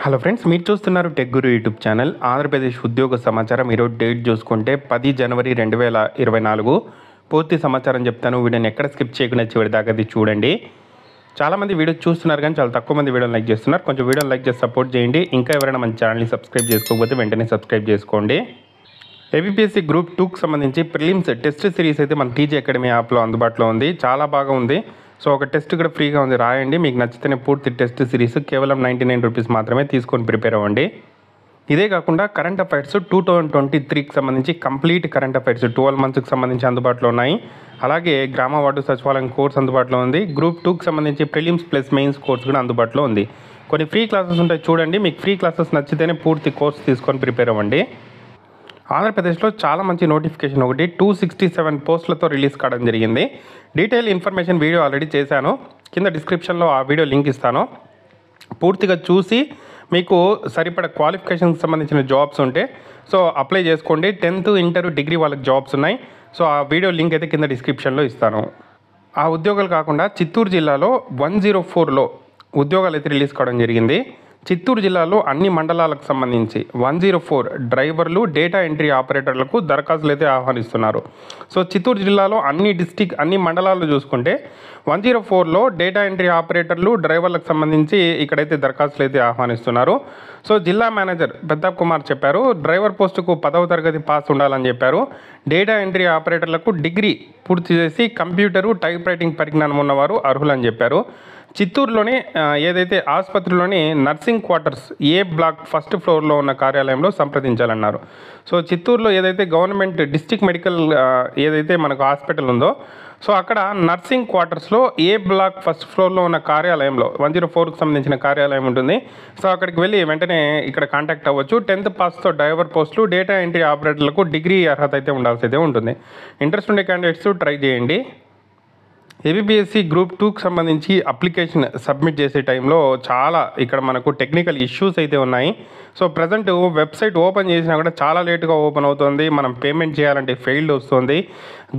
Hello friends, మీరు చూస్తున్నారు tech గురు YouTube channel. Andhra Pradesh ఉద్యోగ సమాచారం ఈరోజు డేట్ చూసుకుంటే 10 జనవరి 2024 పూర్తి సమాచారం చెప్తాను. వీడియోని ఎక్కడ స్కిప్ చేయకుండా చివరి దాకా అది చూడండి. చాలామంది వీడియో చూస్తున్నారు కానీ చాలా తక్కువ మంది వీడియోని లైక్ చేస్తున్నారు. కొంచెం వీడియోని లైక్ చేసి సపోర్ట్ చేయండి. ఇంకా ఎవరైనా మన ఛానల్ని సబ్స్క్రైబ్ చేసుకోకపోతే వెంటనే సబ్స్క్రైబ్ చేసుకోండి. ఏపీఎస్సీ గ్రూప్ 2కి సంబంధించి ప్రిలిమ్స్ టెస్ట్ సిరీస్ అయితే మన టీజీ అకాడమీ యాప్లో అందుబాటులో ఉంది. చాలా బాగా ఉంది. సో ఒక టెస్ట్ కూడా ఫ్రీగా ఉంది, రాయండి. మీకు నచ్చితేనే పూర్తి టెస్ట్ సిరీస్ కేవలం 99 రూపీస్ మాత్రమే తీసుకొని ప్రిపేర్ అవ్వండి. ఇదే కాకుండా కరెంట్ అఫైర్స్ 2023కి సంబంధించి కంప్లీట్ కరెంట్ అఫైర్స్ 12 మంత్స్కి సంబంధించి అందుబాటులో ఉన్నాయి. అలాగే గ్రామ వార్డు సచివాలయం కోర్స్ అందుబాటులో ఉంది. గ్రూప్ 2కి సంబంధించి ప్రిలిమ్స్ ప్లస్ మెయిన్స్ కోర్స్ కూడా అందుబాటులో ఉంది. కొన్ని ఫ్రీ క్లాసెస్ ఉంటాయి, చూడండి. మీకు ఫ్రీ క్లాసెస్ నచ్చితేనే పూర్తి కోర్స్ తీసుకొని ప్రిపేర్ అవ్వండి. ఆంధ్రప్రదేశ్లో చాలా మంచి నోటిఫికేషన్ ఒకటి 267 పోస్టులతో రిలీజ్ కావడం జరిగింది. డీటెయిల్ ఇన్ఫర్మేషన్ వీడియో ఆల్రెడీ చేశాను, కింద డిస్క్రిప్షన్లో ఆ వీడియో లింక్ ఇస్తాను. పూర్తిగా చూసి మీకు సరిపడ క్వాలిఫికేషన్కి సంబంధించిన జాబ్స్ ఉంటే సో అప్లై చేసుకోండి. 10th ఇంటర్ డిగ్రీ వాళ్ళకి జాబ్స్ ఉన్నాయి. సో ఆ వీడియో లింక్ అయితే కింద డిస్క్రిప్షన్లో ఇస్తాను. ఆ ఉద్యోగాలు కాకుండా చిత్తూరు జిల్లాలో 104లో ఉద్యోగాలు అయితే రిలీజ్ కావడం జరిగింది. చిత్తూరు జిల్లాలో అన్ని మండలాలకు సంబంధించి 104 డ్రైవర్లు, డేటా ఎంట్రీ ఆపరేటర్లకు దరఖాస్తులు అయితే ఆహ్వానిస్తున్నారు. సో చిత్తూరు జిల్లాలో అన్ని మండలాలు చూసుకుంటే 104లో డేటా ఎంట్రీ ఆపరేటర్లు, డ్రైవర్లకు సంబంధించి ఇక్కడైతే దరఖాస్తులు అయితే ఆహ్వానిస్తున్నారు. సో జిల్లా మేనేజర్ పెద్దాప్ కుమార్ చెప్పారు, డ్రైవర్ పోస్టుకు 10వ తరగతి పాస్ ఉండాలని చెప్పారు. డేటా ఎంట్రీ ఆపరేటర్లకు డిగ్రీ పూర్తి చేసి కంప్యూటరు, టైప్ రైటింగ్ పరిజ్ఞానం ఉన్నవారు అర్హులని చెప్పారు. చిత్తూరులోని ఏదైతే ఆసుపత్రిలోని నర్సింగ్ క్వార్టర్స్ ఏ బ్లాక్ ఫస్ట్ ఫ్లోర్లో ఉన్న కార్యాలయంలో సంప్రదించాలన్నారు. సో చిత్తూరులో ఏదైతే గవర్నమెంట్ డిస్ట్రిక్ట్ మెడికల్ ఏదైతే మనకు హాస్పిటల్ ఉందో సో అక్కడ నర్సింగ్ క్వార్టర్స్లో ఏ బ్లాక్ ఫస్ట్ ఫ్లోర్లో ఉన్న కార్యాలయంలో 104కి సంబంధించిన కార్యాలయం ఉంటుంది. సో అక్కడికి వెళ్ళి వెంటనే ఇక్కడ కాంటాక్ట్ అవ్వచ్చు. 10th పాస్తో డ్రైవర్ పోస్టులు, డేటా ఎంట్రీ ఆపరేటర్లకు డిగ్రీ అర్హత అయితే ఉండాల్సి అయితే ఉంటుంది. ఇంట్రెస్ట్ ఉండే క్యాండిడేట్స్ ట్రై చేయండి. ఏపీఎస్సీ గ్రూప్ 2కి సంబంధించి అప్లికేషన్ సబ్మిట్ చేసే టైంలో చాలా ఇక్కడ మనకు టెక్నికల్ ఇష్యూస్ అయితే ఉన్నాయి. సో ప్రజెంట్ వెబ్సైట్ ఓపెన్ చేసినా కూడా చాలా లేట్గా ఓపెన్ అవుతుంది. మనం పేమెంట్ చేయాలంటే ఫెయిల్డ్ వస్తుంది.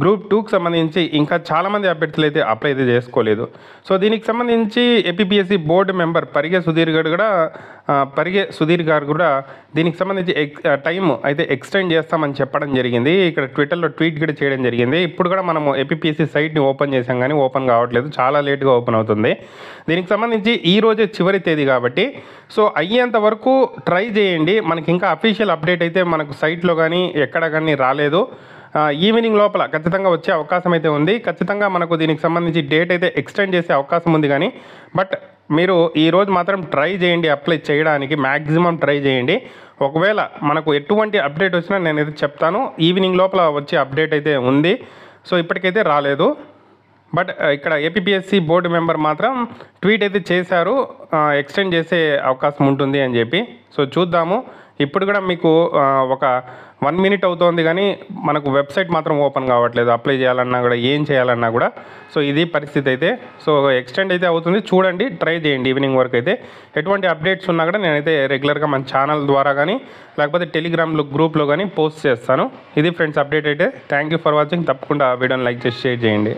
గ్రూప్ 2కి సంబంధించి ఇంకా చాలామంది అభ్యర్థులు అయితే అప్లై అయితే చేసుకోలేదు. సో దీనికి సంబంధించి ఏపీఎస్సీ బోర్డు మెంబర్ పరిగే సుధీర్ గారు కూడా దీనికి సంబంధించి టైం అయితే ఎక్స్టెండ్ చేస్తామని చెప్పడం జరిగింది. ఇక్కడ ట్విట్టర్లో ట్వీట్ కూడా చేయడం జరిగింది. ఇప్పుడు కూడా మనము ఏపీఎస్సీ సైట్ని ఓపెన్ చేసాం కానీ ఓపెన్ కావట్లేదు, చాలా లేట్గా ఓపెన్ అవుతుంది. దీనికి సంబంధించి ఈ రోజే చివరి తేదీ కాబట్టి సో అయ్యేంత వరకు ట్రై చేయండి. మనకి ఇంకా అఫీషియల్ అప్డేట్ అయితే మనకు సైట్లో కానీ ఎక్కడ కానీ రాలేదు. ఈవినింగ్ లోపల ఖచ్చితంగా వచ్చే అవకాశం అయితే ఉంది. ఖచ్చితంగా మనకు దీనికి సంబంధించి డేట్ అయితే ఎక్స్టెండ్ చేసే అవకాశం ఉంది కానీ బట్ మీరు ఈరోజు మాత్రం ట్రై చేయండి, అప్లై చేయడానికి మ్యాక్సిమం ట్రై చేయండి. ఒకవేళ మనకు ఎటువంటి అప్డేట్ వచ్చినా నేనైతే చెప్తాను. ఈవినింగ్ లోపల వచ్చే అప్డేట్ అయితే ఉంది. సో ఇప్పటికైతే రాలేదు. బట్ ఇక్కడ ఏపీఎస్సీ బోర్డు మెంబర్ మాత్రం ట్వీట్ అయితే చేశారు, ఎక్స్టెండ్ చేసే అవకాశం ఉంటుంది అని చెప్పి. సో చూద్దాము. ఇప్పుడు కూడా మీకు ఒక 1 minute అవుతోంది కానీ మనకు వెబ్సైట్ మాత్రం ఓపెన్ కావట్లేదు. అప్లై చేయాలన్నా కూడా ఏం చేయాలన్నా కూడా సో ఇది పరిస్థితి అయితే. సో ఎక్స్టెండ్ అయితే అవుతుంది, చూడండి, ట్రై చేయండి. ఈవినింగ్ వరకు అయితే ఎటువంటి అప్డేట్స్ ఉన్నా కూడా నేనైతే రెగ్యులర్గా మన ఛానల్ ద్వారా కానీ లేకపోతే టెలిగ్రామ్లో గ్రూప్లో కానీ పోస్ట్ చేస్తాను. ఇది ఫ్రెండ్స్ అప్డేట్ అయితే. Thank you for watching. తప్పకుండా వీడియోని లైక్ చేసి షేర్ చేయండి.